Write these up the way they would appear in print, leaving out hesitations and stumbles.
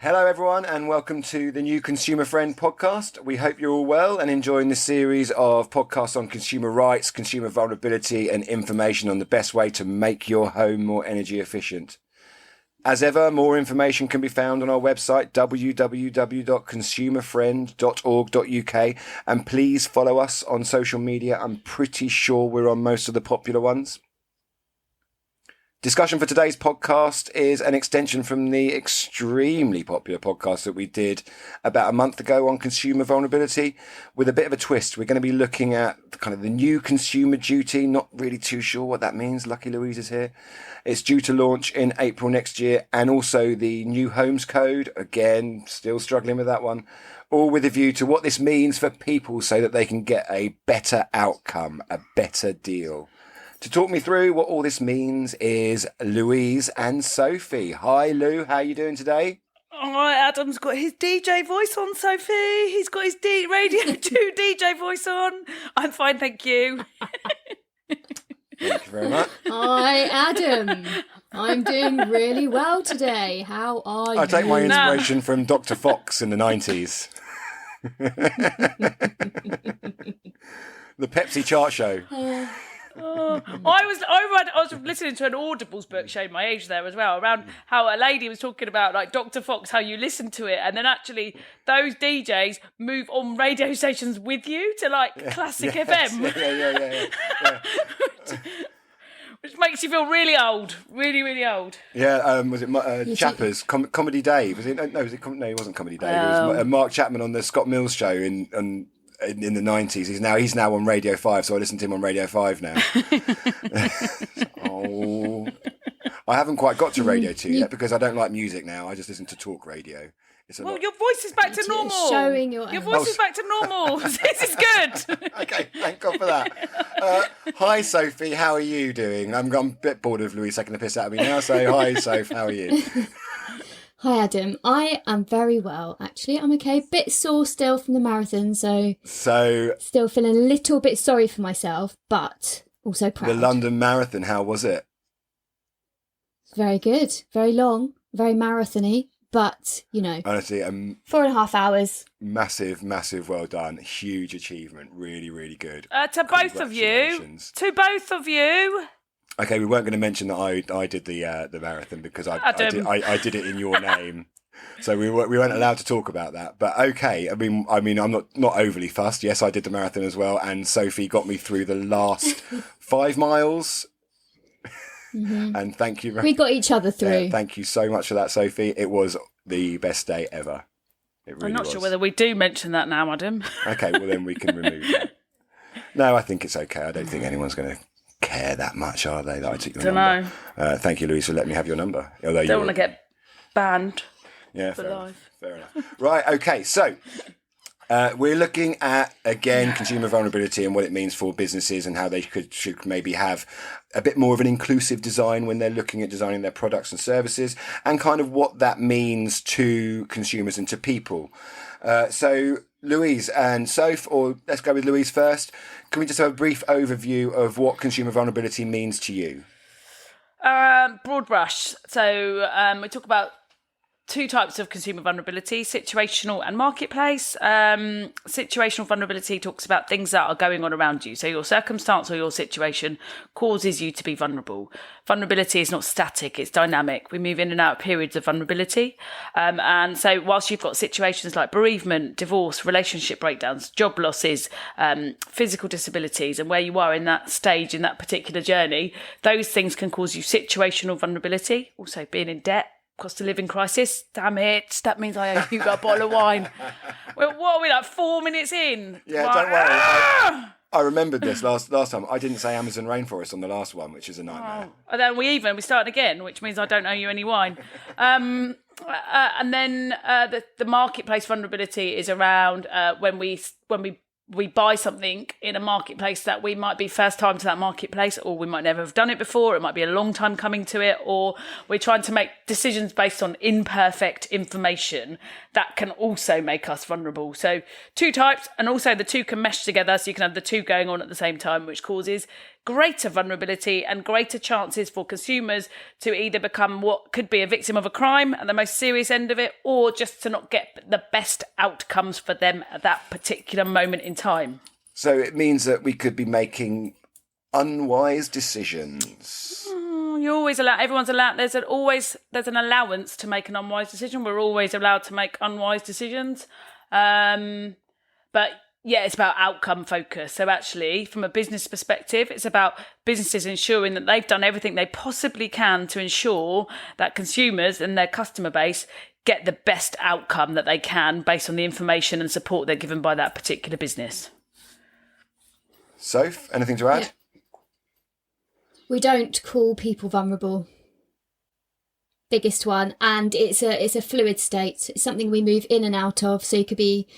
Hello everyone and welcome to the new Consumer Friend podcast. We hope you're all well and enjoying this series of podcasts on consumer rights, consumer vulnerability and information on the best way to make your home more energy efficient. As ever, more information can be found on our website www.consumerfriend.org.uk and please follow us on social media. I'm pretty sure we're on most of the popular ones. Discussion for today's podcast is an extension from the extremely popular podcast that we did about a month ago on consumer vulnerability with a bit of a twist. We're going to be looking at kind of the new consumer duty. Not really too sure what that means. Lucky Louise is here. It's due to launch in April next year, and also the new homes code. Again, still struggling with that one. All with a view to what this means for people so that they can get a better outcome, a better deal. To talk me through what all this means is Louise and Sophie. Hi, Lou. How are you doing today? All right, Adam's got his DJ voice on, Sophie. He's got his Radio 2 DJ voice on. I'm fine, thank you. Thank you very much. Hi, Adam. I'm doing really well today. How are you? I take my inspiration from Dr. Fox in the 90s. The Pepsi chart show. I was listening to an Audibles book showing my age there as well, around how a lady was talking about like Dr. Fox, how you listen to it, and then actually those DJs move on radio stations with you to like Classic FM. Yeah. Which makes you feel really old, really, really old. Yeah, was it Chappers, Comedy Dave? Was it? No, it wasn't Comedy Dave. It was Mark Chapman on the Scott Mills show in the 90s. He's now on Radio 5, so I listen to him on Radio 5 now. Oh, I haven't quite got to Radio 2 yet because I don't like music now. I just listen to talk radio. Your voice is back to normal. Showing your voice is back to normal. This is good. Okay, thank God for that. Hi, Sophie. How are you doing? I'm a bit bored of Louise taking the piss out of me now, so hi, Soph. How are you? Hi, Adam. I am very well, actually. I'm okay. Bit sore still from the marathon, so still feeling a little bit sorry for myself, but also proud. The London Marathon, how was it? Very good. Very long. Very marathon-y, but, honestly, 4.5 hours. Massive well done. Huge achievement. Really, really good. To both of you. Okay, we weren't going to mention that I did the marathon because I did it in your name, so we weren't allowed to talk about that. But okay, I mean I'm not overly fussed. Yes, I did the marathon as well, and Sophie got me through the last 5 miles. Mm-hmm. And thank you. We got each other through. Thank you so much for that, Sophie. It was the best day ever. It really I'm not was. sure whether we do mention that now, Adam. Okay, well then we can remove it. No, I think it's okay. I don't think anyone's going to care that much, are they, that I took your number? Thank you, Louise, for letting me have your number. Although don't want to get banned. Yeah, fair enough. Right, okay, so we're looking at, again, consumer vulnerability and what it means for businesses and how they should maybe have a bit more of an inclusive design when they're looking at designing their products and services, and kind of what that means to consumers and to people. So Louise and Soph, or let's go with Louise first. Can we just have a brief overview of what consumer vulnerability means to you? Broad brush. So we talk about 2 types of consumer vulnerability, situational and marketplace. Situational vulnerability talks about things that are going on around you. So your circumstance or your situation causes you to be vulnerable. Vulnerability is not static, it's dynamic. We move in and out of periods of vulnerability. And so whilst you've got situations like bereavement, divorce, relationship breakdowns, job losses, physical disabilities, and where you are in that stage, in that particular journey, those things can cause you situational vulnerability. Also being in debt, cost of living crisis. Damn it. That means I owe you a bottle of wine. Well, what are we, like 4 minutes in? Yeah, don't worry. I remembered this last time. I didn't say Amazon rainforest on the last one, which is a nightmare. And then we start again, which means I don't owe you any wine. And then the marketplace vulnerability is around when we we buy something in a marketplace that we might be first time to that marketplace, or we might never have done it before. It might be a long time coming to it, or we're trying to make decisions based on imperfect information that can also make us vulnerable. So two types, and also the two can mesh together, so you can have the two going on at the same time, which causes greater vulnerability and greater chances for consumers to either become what could be a victim of a crime at the most serious end of it, or just to not get the best outcomes for them at that particular moment in time. So it means that we could be making unwise decisions. You're always allowed, everyone's allowed, there's an allowance to make an unwise decision. We're always allowed to make unwise decisions. But yeah, it's about outcome focus. So actually, from a business perspective, it's about businesses ensuring that they've done everything they possibly can to ensure that consumers and their customer base get the best outcome that they can based on the information and support they're given by that particular business. Soph, anything to add? Yeah. We don't call people vulnerable. Biggest one. And it's a fluid state. It's something we move in and out of. So you could be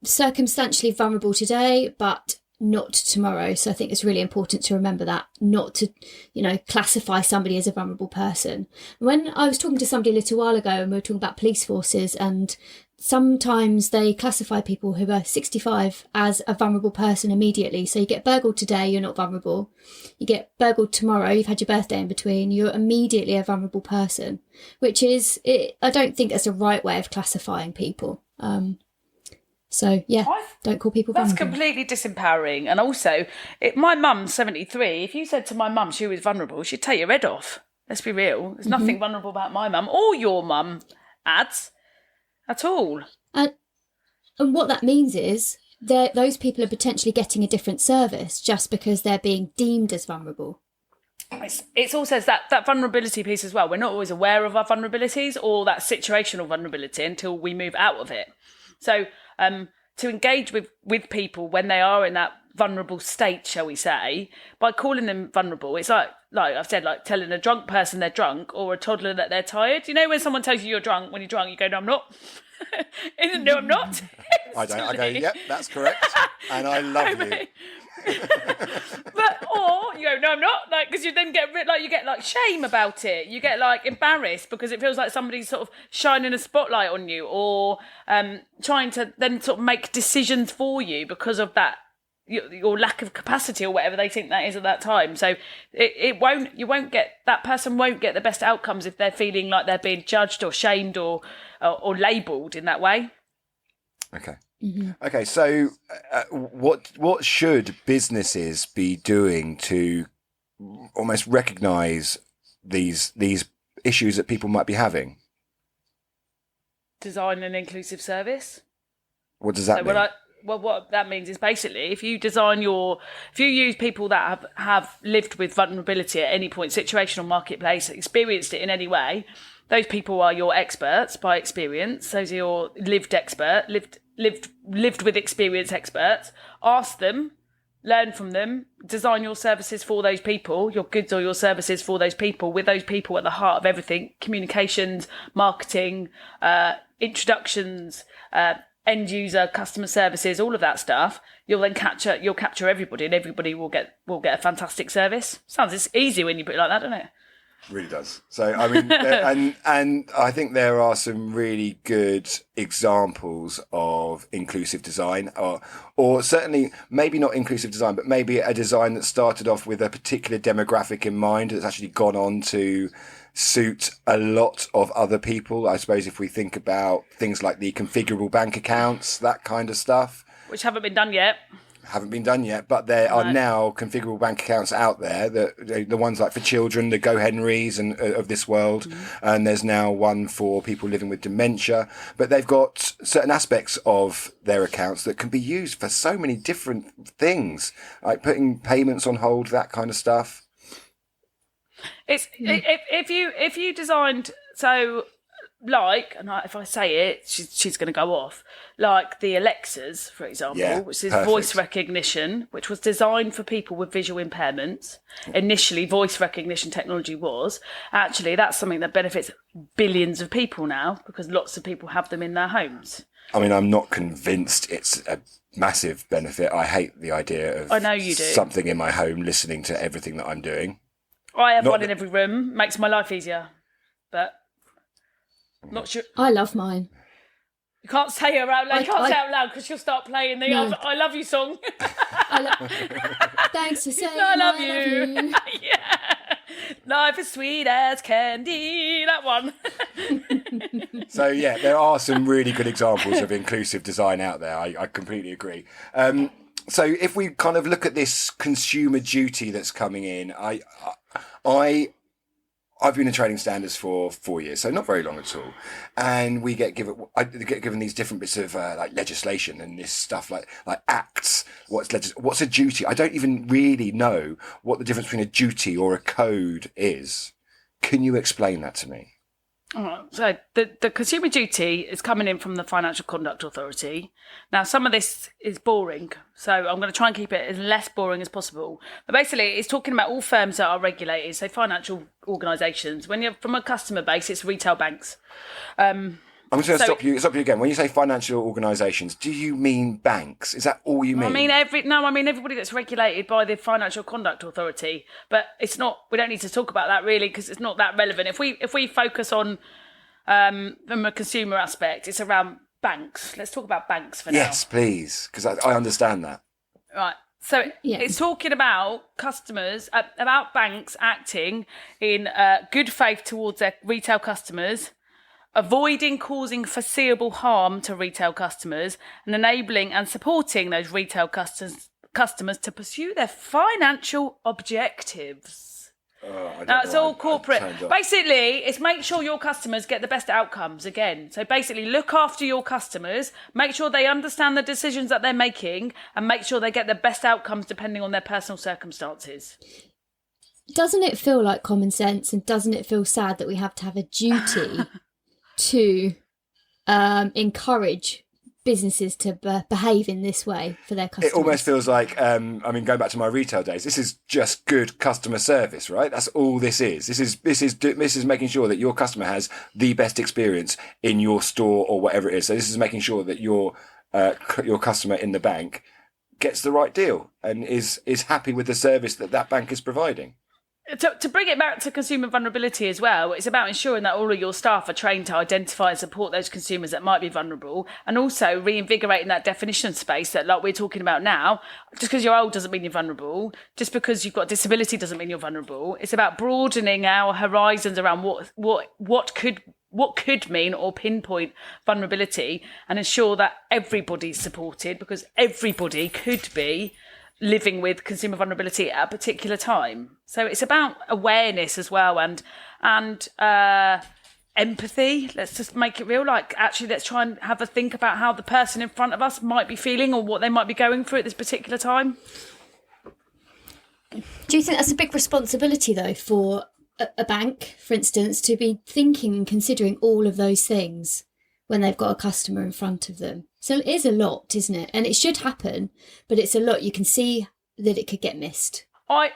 circumstantially vulnerable today, but not tomorrow. So I think it's really important to remember that, not to, classify somebody as a vulnerable person. When I was talking to somebody a little while ago, and we were talking about police forces, and sometimes they classify people who are 65 as a vulnerable person immediately. So you get burgled today, you're not vulnerable. You get burgled tomorrow, you've had your birthday in between, you're immediately a vulnerable person, which is, I don't think that's the right way of classifying people. So, yeah, don't call people vulnerable. That's completely disempowering. And also, my mum's 73. If you said to my mum she was vulnerable, she'd take your head off. Let's be real. There's nothing vulnerable about my mum or your mum, Ads, at all. And what that means is that those people are potentially getting a different service just because they're being deemed as vulnerable. It's also that vulnerability piece as well. We're not always aware of our vulnerabilities or that situational vulnerability until we move out of it. So to engage with people when they are in that vulnerable state, shall we say, by calling them vulnerable, it's like I've said, like telling a drunk person they're drunk or a toddler that they're tired. You know when someone tells you you're drunk, when you're drunk, you go, no, I'm not. No, I'm not. I don't. I go, yep, that's correct. And I love you. Or you go, no, I'm not, like, because you then get shame about it. You get embarrassed because it feels like somebody's sort of shining a spotlight on you, or trying to then sort of make decisions for you because of that your lack of capacity or whatever they think that is at that time. So that person won't get the best outcomes if they're feeling like they're being judged or shamed or labelled in that way. Okay. Mm-hmm. Okay, so what should businesses be doing to almost recognise these issues that people might be having? Design an inclusive service. What does that mean? What that means is basically if you use people that have lived with vulnerability at any point, situational marketplace, experienced it in any way, those people are your experts by experience. Those are your lived with experience experts. Ask them, learn from them, design your services for those people, your goods or your services for those people, with those people at the heart of everything: communications, marketing, introductions, end user, customer services, all of that stuff. You'll capture everybody, and everybody will get a fantastic service. Sounds easy when you put it like that, doesn't it? Really does. So I mean, and I think there are some really good examples of inclusive design, or certainly maybe not inclusive design, but maybe a design that started off with a particular demographic in mind that's actually gone on to suit a lot of other people. I suppose if we think about things like the configurable bank accounts, that kind of stuff, which haven't been done yet. But there are now configurable bank accounts out there, the ones like for children, the Go Henrys and of this world, and there's now one for people living with dementia. But they've got certain aspects of their accounts that can be used for so many different things, like putting payments on hold, that kind of stuff. It's if you designed so. And if I say it, she's going to go off. Like the Alexas, for example, which is perfect. Voice recognition, which was designed for people with visual impairments. Initially, voice recognition technology was. Actually, that's something that benefits billions of people now because lots of people have them in their homes. I mean, I'm not convinced it's a massive benefit. I hate the idea of I know you do. something in my home listening to everything that I'm doing. I have one in every room. Makes my life easier. But not sure. I love mine. You can't say it out loud. You can't say it out loud because she'll start playing the I Love You song. Thanks for saying I love you. Yeah. Life is sweet as candy. That one. So, yeah, there are some really good examples of inclusive design out there. I completely agree. So if we kind of look at this consumer duty that's coming in, I've been in trading standards for 4 years, so not very long at all. And I get given these different bits of like legislation and this stuff like acts. What's a duty? I don't even really know what the difference between a duty or a code is. Can you explain that to me? So the consumer duty is coming in from the Financial Conduct Authority. Now, some of this is boring, so I'm going to try and keep it as less boring as possible. But basically, it's talking about all firms that are regulated, so financial organisations. When you're from a customer base, it's retail banks. I'm just going to stop you again. When you say financial organisations, do you mean banks? Is that all you mean? I mean everybody that's regulated by the Financial Conduct Authority. But it's not. We don't need to talk about that really because it's not that relevant. If we focus on from a consumer aspect, it's around banks. Let's talk about banks for now. Yes, please, because I understand that. Right. So it's talking about customers, about banks acting in good faith towards their retail customers, avoiding causing foreseeable harm to retail customers, and enabling and supporting those retail customers to pursue their financial objectives. Now, it's all corporate. Basically, it's make sure your customers get the best outcomes again. So basically, look after your customers, make sure they understand the decisions that they're making, and make sure they get the best outcomes depending on their personal circumstances. Doesn't it feel like common sense, and doesn't it feel sad that we have to have a duty to encourage businesses to behave in this way for their customers? It almost feels like, going back to my retail days, this is just good customer service, right? That's all this is. This is making sure that your customer has the best experience in your store or whatever it is. So this is making sure that your customer in the bank gets the right deal and is happy with the service that bank is providing. To bring it back to consumer vulnerability as well, it's about ensuring that all of your staff are trained to identify and support those consumers that might be vulnerable, and also reinvigorating that definition space that, like we're talking about now, just because you're old doesn't mean you're vulnerable. Just because you've got a disability doesn't mean you're vulnerable. It's about broadening our horizons around what could mean or pinpoint vulnerability and ensure that everybody's supported, because everybody could be living with consumer vulnerability at a particular time. So it's about awareness as well and empathy. Let's just make it real. Like, actually, let's try and have a think about how the person in front of us might be feeling or what they might be going through at this particular time. Do you think that's a big responsibility, though, for a bank, for instance, to be thinking and considering all of those things when they've got a customer in front of them? So it is a lot, isn't it? And it should happen, but it's a lot. You can see that it could get missed. I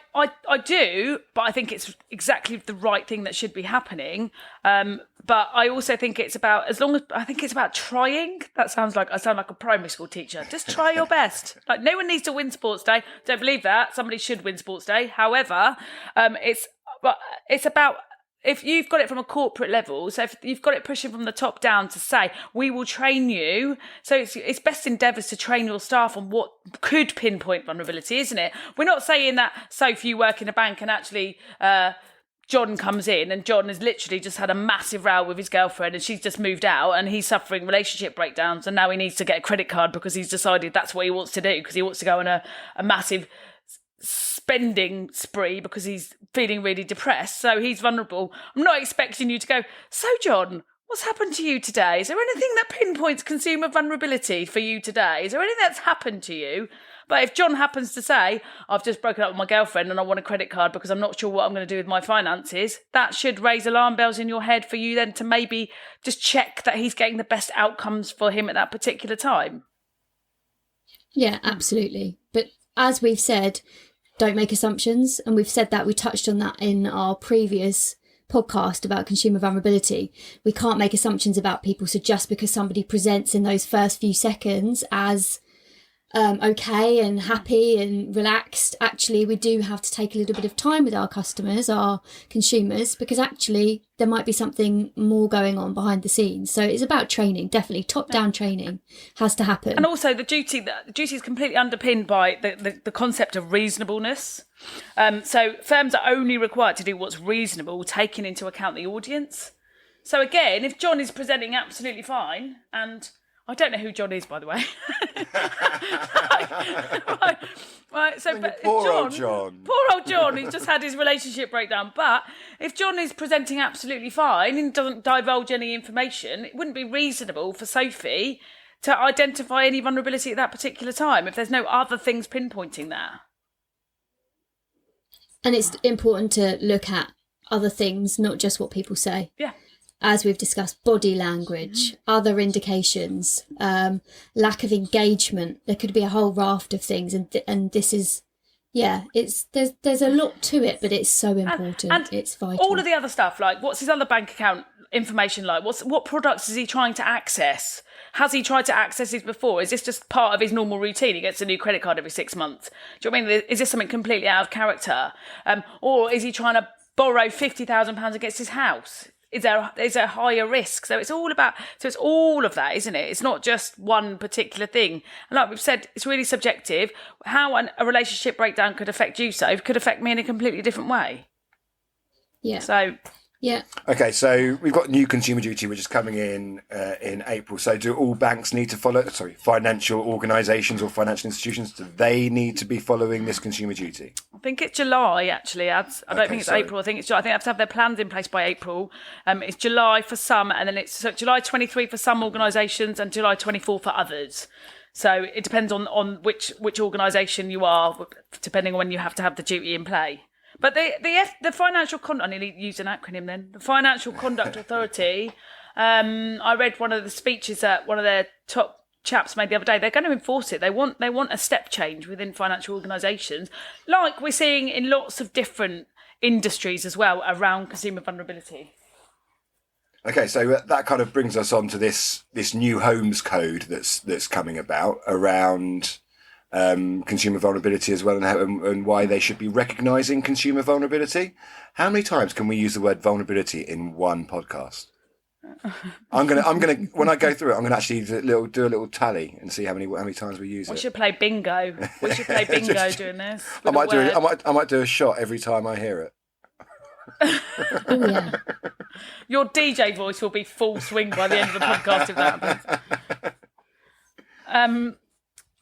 do, but I think it's exactly the right thing that should be happening. But I also think it's about, I think it's about trying. I sound like a primary school teacher. Just try your best. Like, no one needs to win sports day. Don't believe that. Somebody should win sports day. However, it's about, if you've got it from a corporate level, so if you've got it pushing from the top down to say, we will train you. So it's best endeavours to train your staff on what could pinpoint vulnerability, isn't it? We're not saying that, Sophie, you work in a bank and actually John comes in and John has literally just had a massive row with his girlfriend and she's just moved out and he's suffering relationship breakdowns and now he needs to get a credit card because he's decided that's what he wants to do, because he wants to go on a massive spending spree because he's feeling really depressed, so he's vulnerable. I'm not expecting you to go, so John, what's happened to you today? Is there anything that pinpoints consumer vulnerability for you today? Is there anything that's happened to you? But if John happens to say, I've just broken up with my girlfriend and I want a credit card because I'm not sure what I'm going to do with my finances, that should raise alarm bells in your head for you then to maybe just check that he's getting the best outcomes for him at that particular time. Yeah, absolutely. But as we've said, don't make assumptions. And we've said that, we touched on that in our previous podcast about consumer vulnerability, we can't make assumptions about people. So just because somebody presents in those first few seconds as okay and happy and relaxed, actually we do have to take a little bit of time with our customers, our consumers, because actually there might be something more going on behind the scenes. So it's about training, definitely top-down training has to happen. And also the duty is completely underpinned by the concept of reasonableness. So firms are only required to do what's reasonable, taking into account the audience. So again, if John is presenting absolutely fine, and I don't know who John is, by the way. right. So, but poor old John. Poor old John, who's just had his relationship breakdown. But if John is presenting absolutely fine and doesn't divulge any information, it wouldn't be reasonable for Sophie to identify any vulnerability at that particular time if there's no other things pinpointing that. And it's important to look at other things, not just what people say. Yeah. As we've discussed, body language, other indications, lack of engagement. There could be a whole raft of things, and this is, there's a lot to it, but it's so important. And it's vital. All of the other stuff, like what's his other bank account information like? What products is he trying to access? Has he tried to access these before? Is this just part of his normal routine? He gets a new credit card every 6 months. Do you know what I mean? Is this something completely out of character? Or is he trying to borrow £50,000 against his house? Is there higher risk? So it's all of that, isn't it? It's not just one particular thing. And like we've said, it's really subjective. How a relationship breakdown could affect you, so could affect me in a completely different way. Yeah. So. Yeah. Okay, so we've got new consumer duty, which is coming in April. So do all banks need to follow, financial organisations or financial institutions, do they need to be following this consumer duty? I think it's July, actually. I don't think it's April. I think they have to have their plans in place by April. It's July for some, and then it's July 23 for some organisations and July 24 for others. So it depends on which organisation you are, depending on when you have to have the duty in play. But the financial conduct, I nearly used an acronym then. The Financial Conduct Authority, I read one of the speeches that one of their top chaps made the other day. They're going to enforce it. They want a step change within financial organisations, like we're seeing in lots of different industries as well around consumer vulnerability. Okay, so that kind of brings us on to this new homes code that's coming about around consumer vulnerability as well, and why they should be recognising consumer vulnerability. How many times can we use the word vulnerability in one podcast? I'm gonna when I go through it, I'm gonna actually do a little tally and see how many times we use it. We should play bingo. We should play bingo doing this. I might do a shot every time I hear it. Oh yeah. Your DJ voice will be full swing by the end of the podcast if that happens.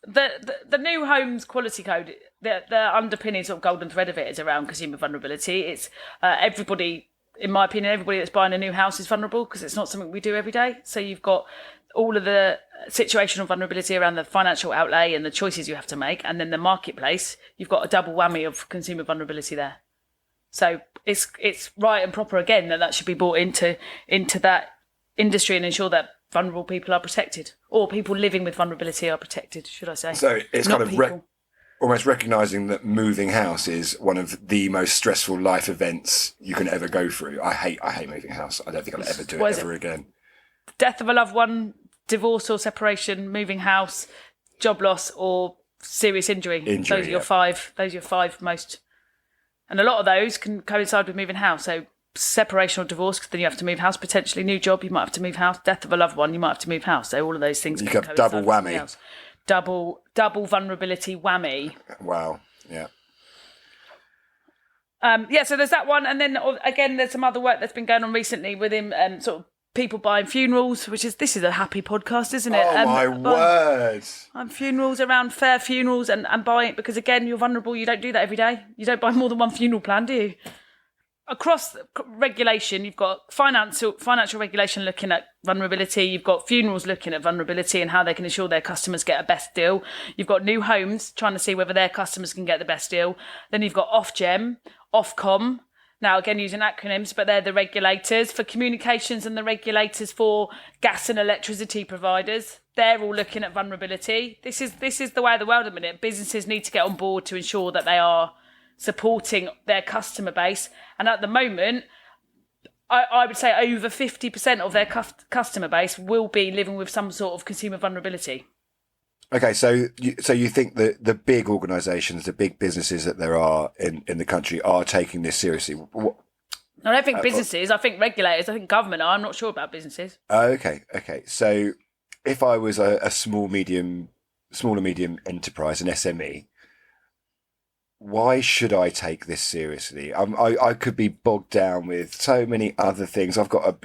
The new homes quality code, the underpinning sort of golden thread of it is around consumer vulnerability. It's everybody, in my opinion, everybody that's buying a new house is vulnerable because it's not something we do every day. So you've got all of the situational vulnerability around the financial outlay and the choices you have to make, and then the marketplace, you've got a double whammy of consumer vulnerability there. So it's right and proper again that should be brought into that industry and ensure that vulnerable people are protected, or people living with vulnerability are protected, should I say. So it's not kind of almost recognising that moving house is one of the most stressful life events you can ever go through. I hate moving house. I don't think I'll ever do it ever again. Death of a loved one, divorce or separation, moving house, job loss, or serious injury. Those are your five. Those are your five most. And a lot of those can coincide with moving house. So separation or divorce, because then you have to move house. Potentially new job, you might have to move house. Death of a loved one, you might have to move house. So all of those things. You can have double whammy. Double vulnerability whammy. Wow. Yeah. So there's that one, and then again, there's some other work that's been going on recently within sort of people buying funerals, this is a happy podcast, isn't it? Oh my word! Funerals, around fair funerals and buying, because again, you're vulnerable. You don't do that every day. You don't buy more than one funeral plan, do you? Across regulation, you've got financial regulation looking at vulnerability. You've got funerals looking at vulnerability and how they can ensure their customers get a best deal. You've got new homes trying to see whether their customers can get the best deal. Then you've got Ofgem, Ofcom. Now, again, using acronyms, but they're the regulators for communications and the regulators for gas and electricity providers. They're all looking at vulnerability. This is the way of the world at the minute. Businesses need to get on board to ensure that they are supporting their customer base. And at the moment, I would say over 50% of their customer base will be living with some sort of consumer vulnerability. Okay, so you think that the big organisations, the big businesses that there are in the country are taking this seriously? I don't think businesses, I think regulators, I think government are. I'm not sure about businesses. Okay. So if I was a small, medium enterprise, an SME, why should I take this seriously? I could be bogged down with so many other things. I've got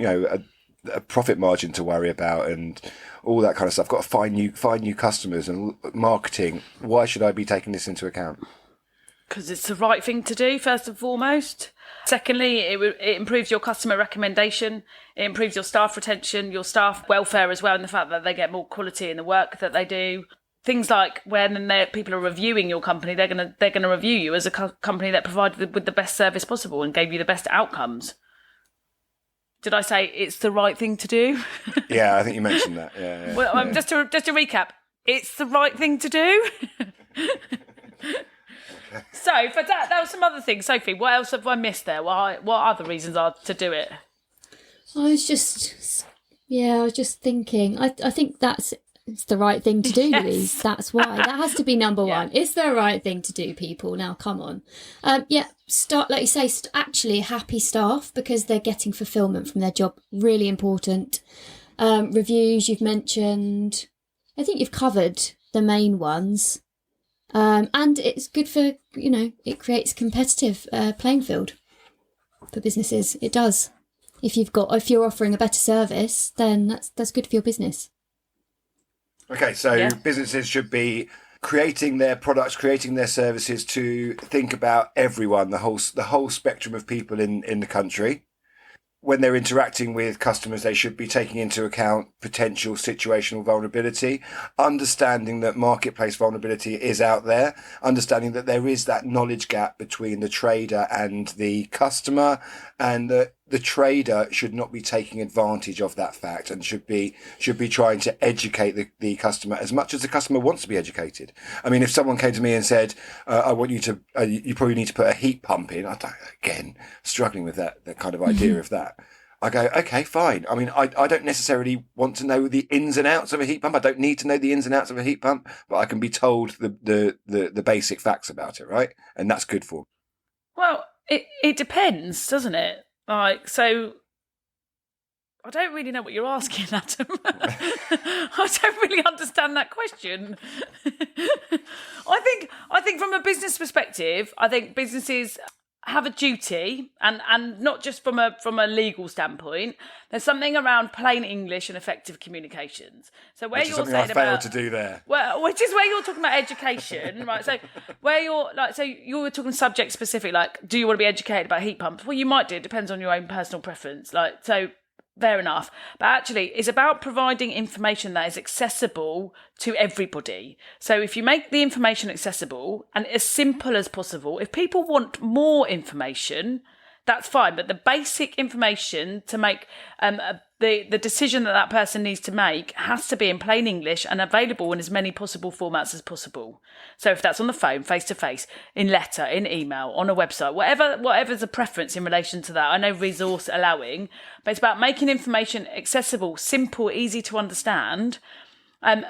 a profit margin to worry about and all that kind of stuff. I've got to find new customers and marketing. Why should I be taking this into account? Because it's the right thing to do, first and foremost. Secondly, it improves your customer recommendation. It improves your staff retention, your staff welfare as well, and the fact that they get more quality in the work that they do. Things like when people are reviewing your company, they're gonna review you as a company that provided with the best service possible and gave you the best outcomes. Did I say it's the right thing to do? Yeah, I think you mentioned that. Yeah. Well, yeah. Just to recap, it's the right thing to do. So for that was some other things. Sophie, what else have I missed there? What other reasons are to do it? I was just thinking. I think it's the right thing to do, Yes. Louise. That's why. That has to be number one. It's the right thing to do, people. Now, come on. Start, like you say, actually happy staff because they're getting fulfillment from their job. Really important. Reviews you've mentioned. I think you've covered the main ones. And it's good for, it creates a competitive playing field for businesses. It does. If you're offering a better service, then that's good for your business. Okay, so businesses should be creating their products, creating their services to think about everyone, the whole spectrum of people in the country. When they're interacting with customers, they should be taking into account potential situational vulnerability, understanding that marketplace vulnerability is out there, understanding that there is that knowledge gap between the trader and the customer, and that the trader should not be taking advantage of that fact and should be trying to educate the customer as much as the customer wants to be educated. I mean, if someone came to me and said, I want you to, you probably need to put a heat pump in, again, struggling with that kind of idea of that. I go, okay, fine. I mean, I don't necessarily want to know the ins and outs of a heat pump. I don't need to know the ins and outs of a heat pump, but I can be told the basic facts about it, right? And that's good for me. Well, it depends, doesn't it? Like, so I don't really know what you're asking, Adam. I don't really understand that question. I think from a business perspective, I think businesses have a duty, and not just from a legal standpoint. There's something around plain English and effective communications. So where you're saying I failed to do there. Well, which is where you're talking about education, right? So where you were talking subject specific, like, do you want to be educated about heat pumps? Well, you might do. It depends on your own personal preference. Fair enough. But actually, it's about providing information that is accessible to everybody. So if you make the information accessible and as simple as possible, if people want more information, that's fine. But the basic information to make the decision that person needs to make has to be in plain English and available in as many possible formats as possible. So if that's on the phone, face-to-face, in letter, in email, on a website, whatever's a preference in relation to that. I know resource allowing, but it's about making information accessible, simple, easy to understand,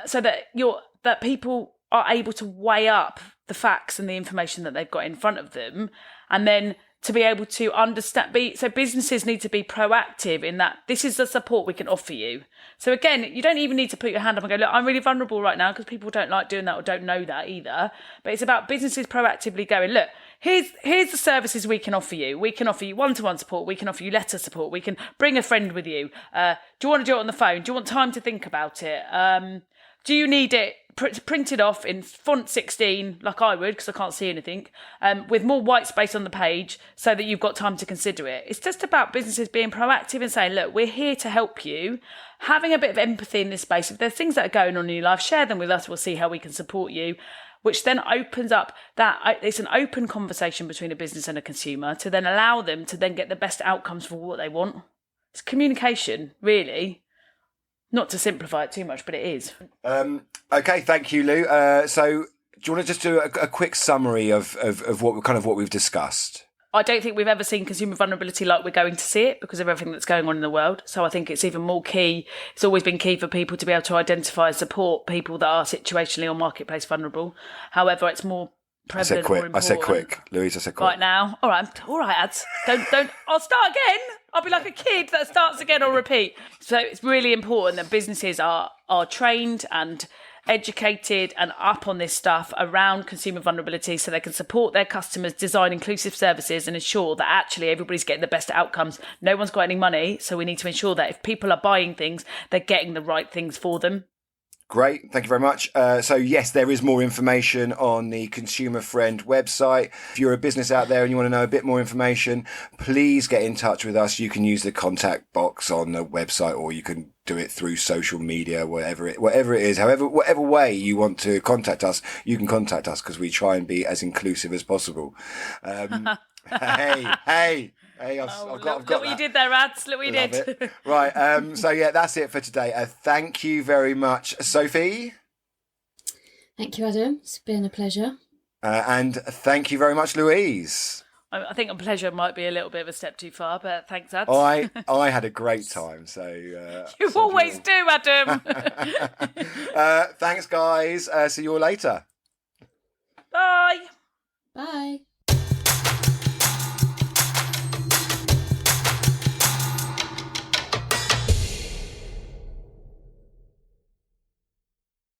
so that people are able to weigh up the facts and the information that they've got in front of them, and then to be able to understand. So businesses need to be proactive in that this is the support we can offer you. So again, you don't even need to put your hand up and go, look, I'm really vulnerable right now, because people don't like doing that or don't know that either. But it's about businesses proactively going, look, here's the services we can offer you. We can offer you one-to-one support. We can offer you letter support. We can bring a friend with you. Do you want to do it on the phone? Do you want time to think about it? Do you need it printed off in font 16, like I would, because I can't see anything, with more white space on the page so that you've got time to consider it? It's just about businesses being proactive and saying, look, we're here to help you, having a bit of empathy in this space. If there's things that are going on in your life, share them with us. We'll see how we can support you, which then opens up that it's an open conversation between a business and a consumer to then allow them to then get the best outcomes for what they want. It's communication, really. Not to simplify it too much, but it is. Okay, thank you, Lou. So, do you want to just do a quick summary of what we've discussed? I don't think we've ever seen consumer vulnerability like we're going to see it because of everything that's going on in the world. So I think it's even more key. It's always been key for people to be able to identify and support people that are situationally or marketplace vulnerable. However, it's more prevalent. I said quick. Louise, I said quick. Right now. All right, ads. Don't. I'll start again. I'll be like a kid that starts again or repeat. So it's really important that businesses are trained and educated and up on this stuff around consumer vulnerability so they can support their customers, design inclusive services and ensure that actually everybody's getting the best outcomes. No one's got any money, so we need to ensure that if people are buying things, they're getting the right things for them. Great. Thank you very much. So yes, there is more information on the Consumer Friend website. If you're a business out there and you want to know a bit more information, please get in touch with us. You can use the contact box on the website, or you can do it through social media, whatever it is, whatever way you want to contact us, you can contact us because we try and be as inclusive as possible. Hey, I've got look what you did there, ads. Look what you did. Right. So yeah, that's it for today. Thank you very much, Sophie. Thank you, Adam. It's been a pleasure. And thank you very much, Louise. I think a pleasure might be a little bit of a step too far, but thanks, ads. I had a great time. So you always do, Adam. Thanks, guys. See you all later. Bye. Bye.